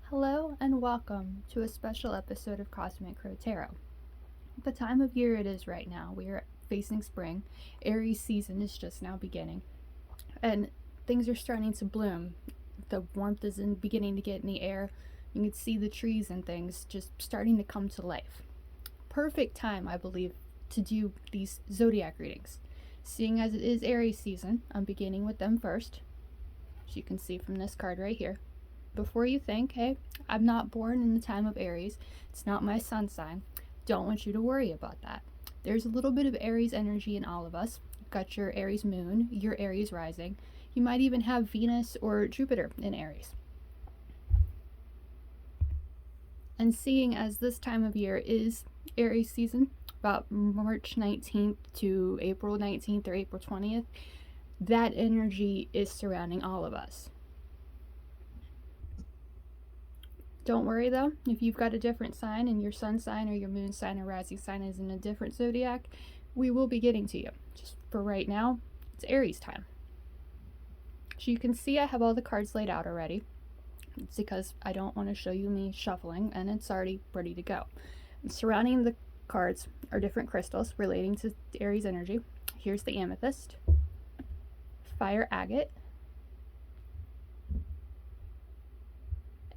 Hello and welcome to a special episode of Cosmic.crow.tarot. The time of year it is right now, we are facing spring. Aries season is just now beginning, and things are starting to bloom. The warmth is beginning to get in the air. You can see the trees and things just starting to come to life. Perfect time, I believe, to do these zodiac readings. Seeing as it is Aries season, I'm beginning with them first, as you can see from this card right here. Before you think, hey, I'm not born in the time of Aries, it's not my sun sign, don't want you to worry about that. There's a little bit of Aries energy in all of us. You've got your Aries moon, your Aries rising. You might even have Venus or Jupiter in Aries. And seeing as this time of year is Aries season, about March 19th to April 19th or April 20th, that energy is surrounding all of us. Don't worry though, if you've got a different sign and your sun sign or your moon sign or rising sign is in a different zodiac, we will be getting to you. Just for right now, it's Aries time. So you can see I have all the cards laid out already. It's because I don't want to show you me shuffling, and it's already ready to go. And surrounding the cards are different crystals relating to Aries energy. Here's the amethyst, fire agate,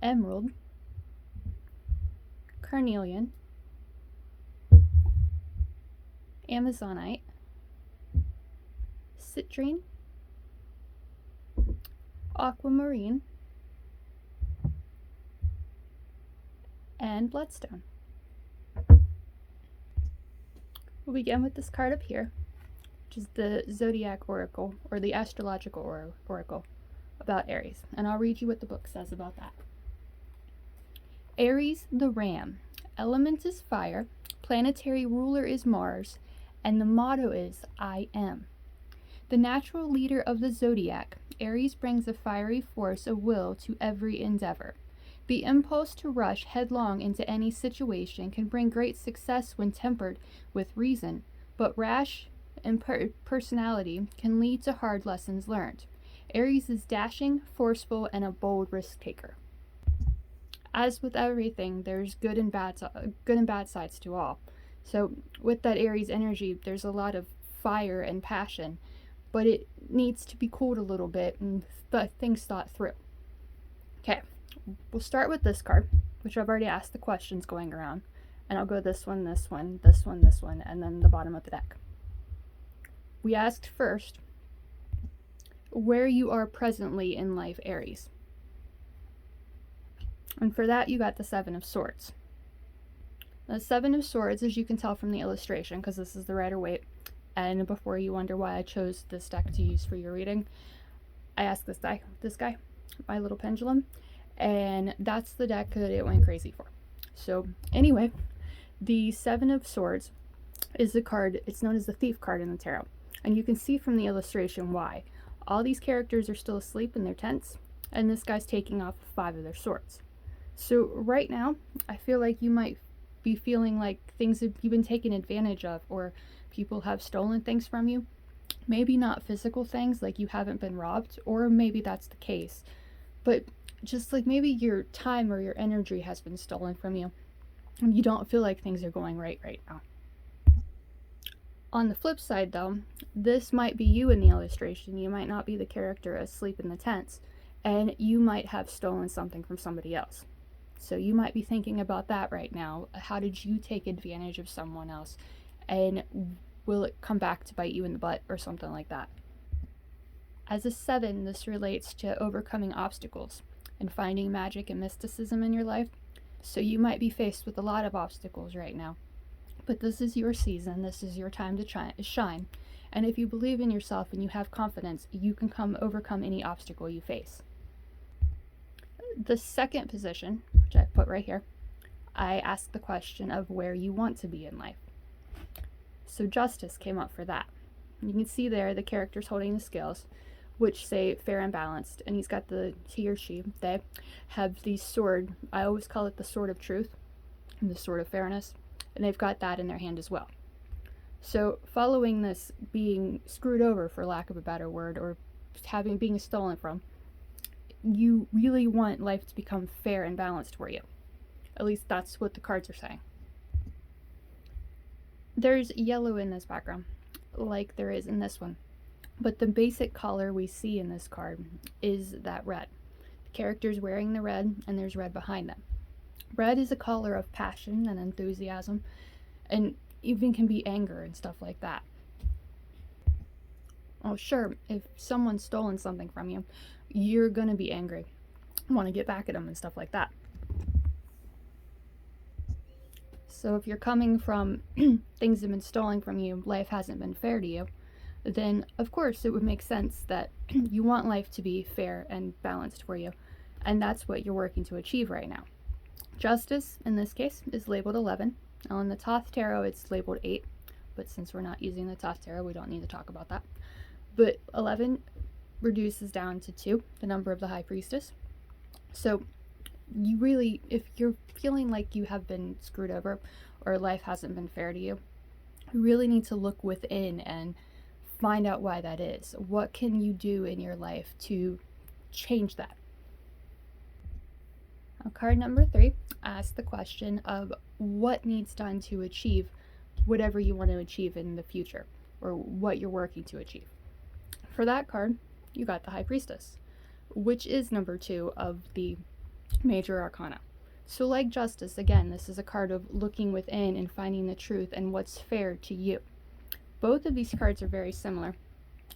emerald, carnelian, amazonite, citrine, aquamarine, and bloodstone. We'll begin with this card up here, which is the Zodiac Oracle, or the Astrological Oracle about Aries, and I'll read you what the book says about that. Aries the Ram. Element is fire, planetary ruler is Mars, and the motto is I am. The natural leader of the zodiac, Aries brings a fiery force of will to every endeavor. The impulse to rush headlong into any situation can bring great success when tempered with reason, but rash personality can lead to hard lessons learned. Aries is dashing, forceful, and a bold risk taker. As with everything, there's good and bad sides to all. So with that Aries energy, there's a lot of fire and passion, but it needs to be cooled a little bit and things thought through. Okay, we'll start with this card, which I've already asked the questions going around, and I'll go this one, this one, this one, this one, and then the bottom of the deck. We asked first, where you are presently in life, Aries. And for that, you got the Seven of Swords. The Seven of Swords, as you can tell from the illustration, because this is the Rider-Waite, and before you wonder why I chose this deck to use for your reading, I asked this guy, my little pendulum, and that's the deck that it went crazy for. So anyway, the Seven of Swords is the card, it's known as the Thief card in the tarot, and you can see from the illustration why. All these characters are still asleep in their tents, and this guy's taking off 5 of their swords. So right now, I feel like you might be feeling like things have you've been taken advantage of, or people have stolen things from you. Maybe not physical things, like you haven't been robbed, or maybe that's the case. But just like maybe your time or your energy has been stolen from you, and you don't feel like things are going right now. On the flip side though, this might be you in the illustration. You might not be the character asleep in the tents, and you might have stolen something from somebody else. So you might be thinking about that right now. How did you take advantage of someone else? And will it come back to bite you in the butt or something like that? As a 7, this relates to overcoming obstacles and finding magic and mysticism in your life. So you might be faced with a lot of obstacles right now. But this is your season. This is your time to shine. And if you believe in yourself and you have confidence, you can overcome any obstacle you face. The second position, which I put right here, I asked the question of where you want to be in life. So Justice came up for that. You can see there the character's holding the scales, which say fair and balanced, and he or she, they have the sword. I always call it the sword of truth and the sword of fairness, and they've got that in their hand as well. So following this being screwed over, for lack of a better word, or being stolen from, you really want life to become fair and balanced for you. At least that's what the cards are saying. There's yellow in this background, like there is in this one. But the basic color we see in this card is that red. The character's wearing the red, and there's red behind them. Red is a color of passion and enthusiasm, and even can be anger and stuff like that. Oh, sure, if someone's stolen something from you, you're gonna be angry, want to get back at them and stuff like that. So if you're coming from things have been stolen from you, life hasn't been fair to you, then of course it would make sense that you want life to be fair and balanced for you, and that's what you're working to achieve right now. Justice, in this case, is labeled 11. Now in the Thoth Tarot, it's labeled 8, but since we're not using the Thoth Tarot, we don't need to talk about that. But 11 reduces down to 2, the number of the High Priestess. So you really, if you're feeling like you have been screwed over or life hasn't been fair to you, you really need to look within and find out why that is. What can you do in your life to change that? Now, card number 3 asks the question of what needs done to achieve whatever you want to achieve in the future, or what you're working to achieve. For that card, you got the High Priestess, which is number 2 of the Major Arcana. So like Justice, again, this is a card of looking within and finding the truth and what's fair to you. Both of these cards are very similar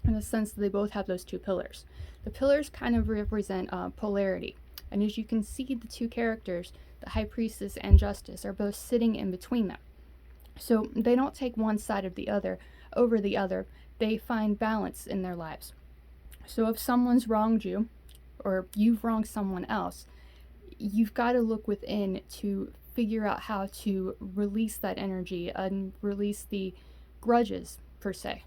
in the sense that they both have those 2 pillars. The pillars kind of represent polarity. And as you can see, the 2 characters, the High Priestess and Justice, are both sitting in between them. So they don't take one side of the other over the other. They find balance in their lives. So if someone's wronged you, or you've wronged someone else, you've got to look within to figure out how to release that energy and release the grudges, per se.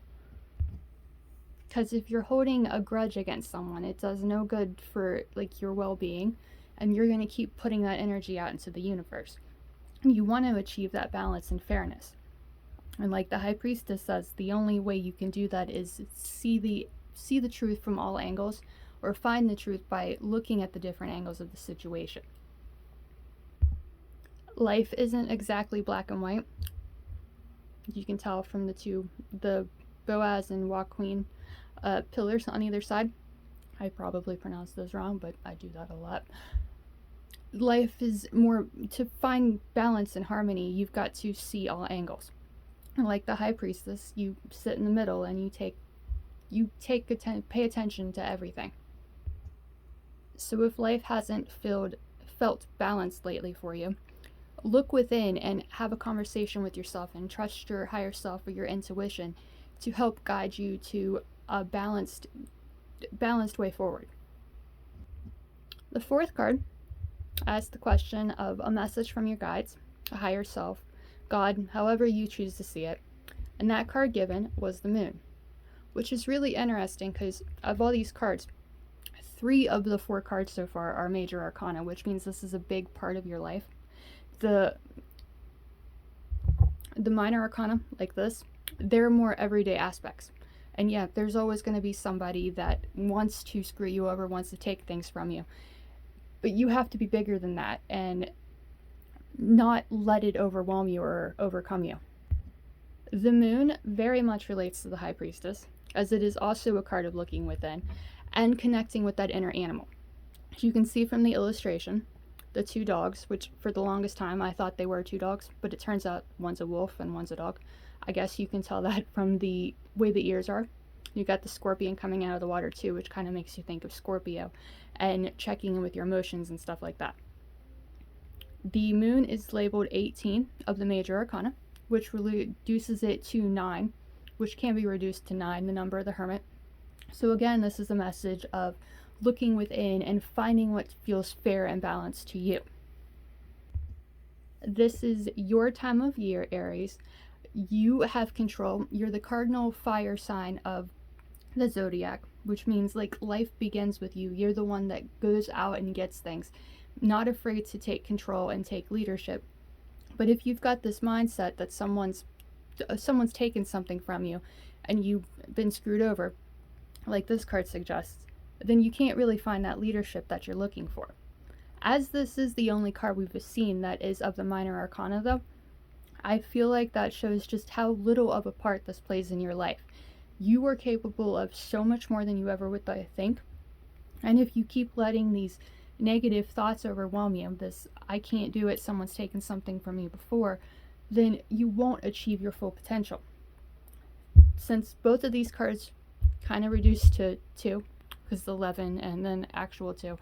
Because if you're holding a grudge against someone, it does no good for like your well-being, and you're going to keep putting that energy out into the universe. You want to achieve that balance and fairness. And like the High Priestess says, the only way you can do that is see the truth from all angles, or find the truth by looking at the different angles of the situation. Life isn't exactly black and white. You can tell from the Boaz and Wa Queen pillars on either side. I probably pronounced those wrong, but I do that a lot. Life is more, to find balance and harmony, you've got to see all angles. And like the High Priestess, you sit in the middle and you pay attention to everything. So if life hasn't felt balanced lately for you, look within and have a conversation with yourself and trust your higher self or your intuition to help guide you to a balanced way forward. The 4th card asks the question of a message from your guides, a higher self, God, however you choose to see it. And that card given was the Moon, which is really interesting because of all these cards, 3 of the 4 cards so far are Major Arcana, which means this is a big part of your life. The Minor Arcana, like this, they're more everyday aspects. And yeah, there's always going to be somebody that wants to screw you over, wants to take things from you. But you have to be bigger than that and not let it overwhelm you or overcome you. The Moon very much relates to the High Priestess, as it is also a card of looking within and connecting with that inner animal. As you can see from the illustration, the 2 dogs, which for the longest time I thought they were 2 dogs, but it turns out one's a wolf and one's a dog. I guess you can tell that from the way the ears are. You got the scorpion coming out of the water too, which kind of makes you think of Scorpio and checking in with your emotions and stuff like that. The Moon is labeled 18 of the Major Arcana, which reduces it to 9, which can be reduced to 9, the number of the Hermit. So again, this is a message of looking within and finding what feels fair and balanced to you. This is your time of year, Aries. You have control. You're the cardinal fire sign of the zodiac, which means like life begins with you. You're the one that goes out and gets things, not afraid to take control and take leadership. But if you've got this mindset that someone's taken something from you and you've been screwed over, like this card suggests, then you can't really find that leadership that you're looking for. As this is the only card we've seen that is of the minor arcana, though, I feel like that shows just how little of a part this plays in your life. You are capable of so much more than you ever would think. And if you keep letting these negative thoughts overwhelm you, this I can't do it, someone's taken something from me before, then you won't achieve your full potential. Since both of these cards kind of reduce to 2, because the 11 and then actual 2,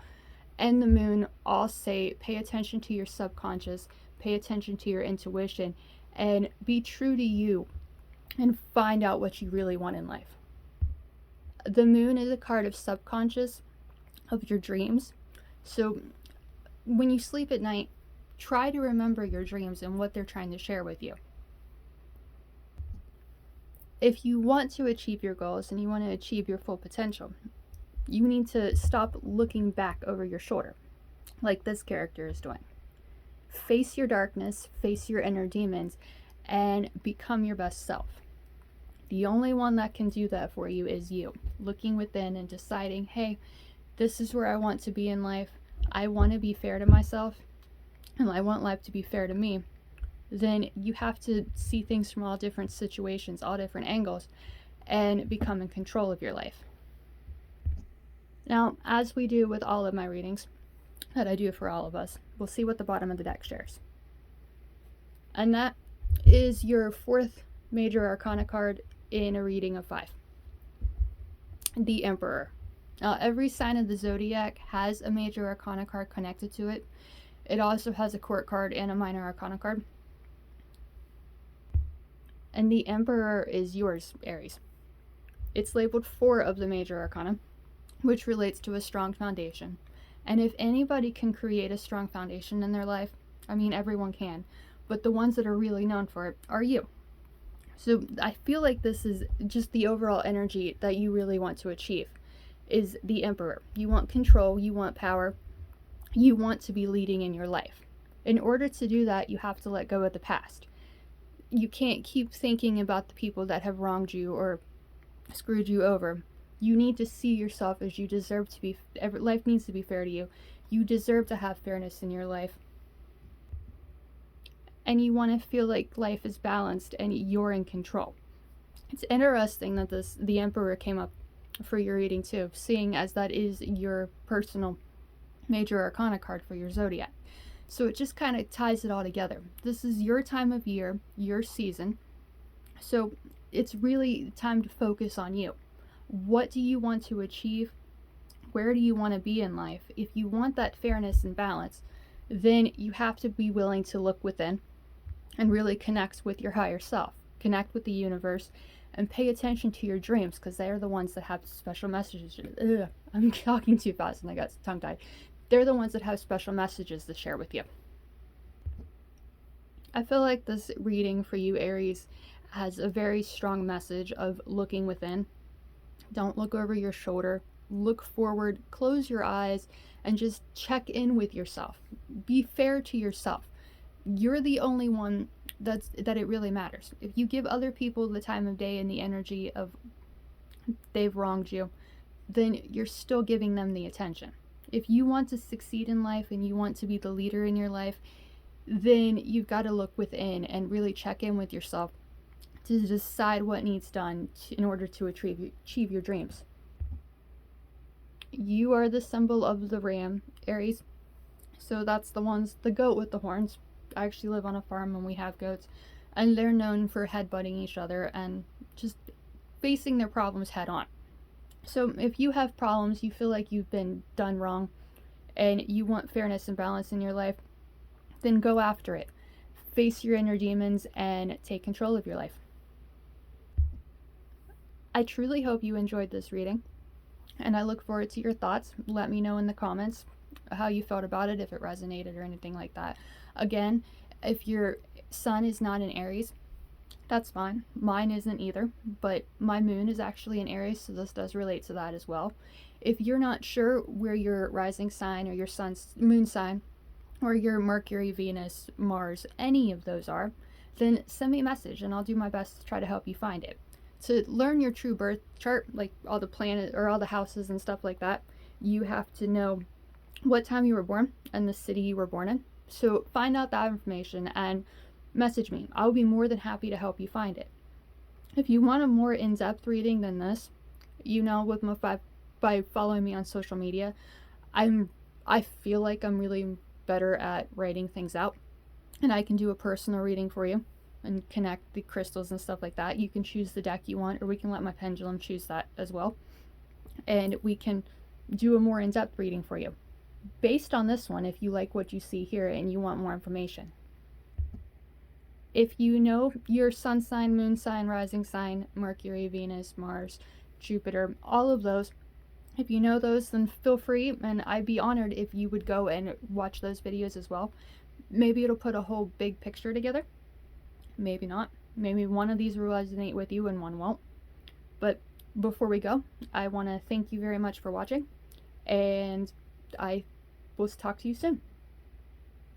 and the moon all say pay attention to your subconscious, pay attention to your intuition, and be true to you and find out what you really want in life. The moon is a card of subconscious, of your dreams. So when you sleep at night, try to remember your dreams and what they're trying to share with you. If you want to achieve your goals and you want to achieve your full potential, you need to stop looking back over your shoulder, like this character is doing. Face your darkness, face your inner demons, and become your best self. The only one that can do that for you is you, looking within and deciding, hey, this is where I want to be in life. I want to be fair to myself, and I want life to be fair to me. Then you have to see things from all different situations, all different angles, and become in control of your life. Now, as we do with all of my readings that I do for all of us, we'll see what the bottom of the deck shares. And that is your 4th major arcana card in a reading of 5. The Emperor. Now, every sign of the zodiac has a major arcana card connected to it. It also has a court card and a minor arcana card. And the Emperor is yours, Aries. It's labeled 4 of the major arcana, which relates to a strong foundation. And if anybody can create a strong foundation in their life, I mean, everyone can, but the ones that are really known for it are you. So I feel like this is just the overall energy that you really want to achieve, is the Emperor. You want control, you want power, you want to be leading in your life. In order to do that, you have to let go of the past. You can't keep thinking about the people that have wronged you or screwed you over. You need to see yourself as you deserve to be. Life needs to be fair to you. You deserve to have fairness in your life. And you want to feel like life is balanced and you're in control. It's interesting that the Emperor came up for your reading too, seeing as that is your personal major arcana card for your zodiac. So it just kind of ties it all together. This is your time of year, your season. So it's really time to focus on you. What do you want to achieve? Where do you want to be in life? If you want that fairness and balance, then you have to be willing to look within and really connect with your higher self, connect with the universe, and pay attention to your dreams, because they're the ones that have special messages. I'm talking too fast and I got tongue-tied. They're the ones that have special messages to share with you. I feel like this reading for you, Aries, has a very strong message of looking within. Don't look over your shoulder. Look forward, close your eyes, and just check in with yourself. Be fair to yourself. You're the only one that it really matters. If you give other people the time of day and the energy of they've wronged you, then you're still giving them the attention. If you want to succeed in life and you want to be the leader in your life, then you've got to look within and really check in with yourself to decide what needs done in order to achieve your dreams. You are the symbol of the ram, Aries. So that's the goat with the horns. I actually live on a farm and we have goats, and they're known for headbutting each other and just facing their problems head on. So if you have problems, you feel like you've been done wrong, and you want fairness and balance in your life, then go after it. Face your inner demons and take control of your life. I truly hope you enjoyed this reading, and I look forward to your thoughts. Let me know in the comments how you felt about it, if it resonated or anything like that. Again, if your sun is not in Aries, that's fine. Mine isn't either, but my moon is actually in Aries, so this does relate to that as well. If you're not sure where your rising sign or your sun's moon sign or your Mercury, Venus, Mars, any of those are, then send me a message and I'll do my best to try to help you find it. To learn your true birth chart, like all the planet or all the houses and stuff like that, you have to know what time you were born and the city you were born in. So find out that information and message me. I'll be more than happy to help you find it. If you want a more in-depth reading than this, with by following me on social media, I feel like I'm really better at writing things out, and I can do a personal reading for you and connect the crystals and stuff like that. You can choose the deck you want, or we can let my pendulum choose that as well, and we can do a more in-depth reading for you based on this one if you like what you see here and you want more information. If you know your sun sign, moon sign, rising sign, Mercury, Venus, Mars, Jupiter, all of those, if you know those, then feel free, and I'd be honored if you would go and watch those videos as well. Maybe it'll put a whole big picture together. Maybe not. Maybe one of these will resonate with you and one won't. But before we go, I want to thank you very much for watching, and I will talk to you soon.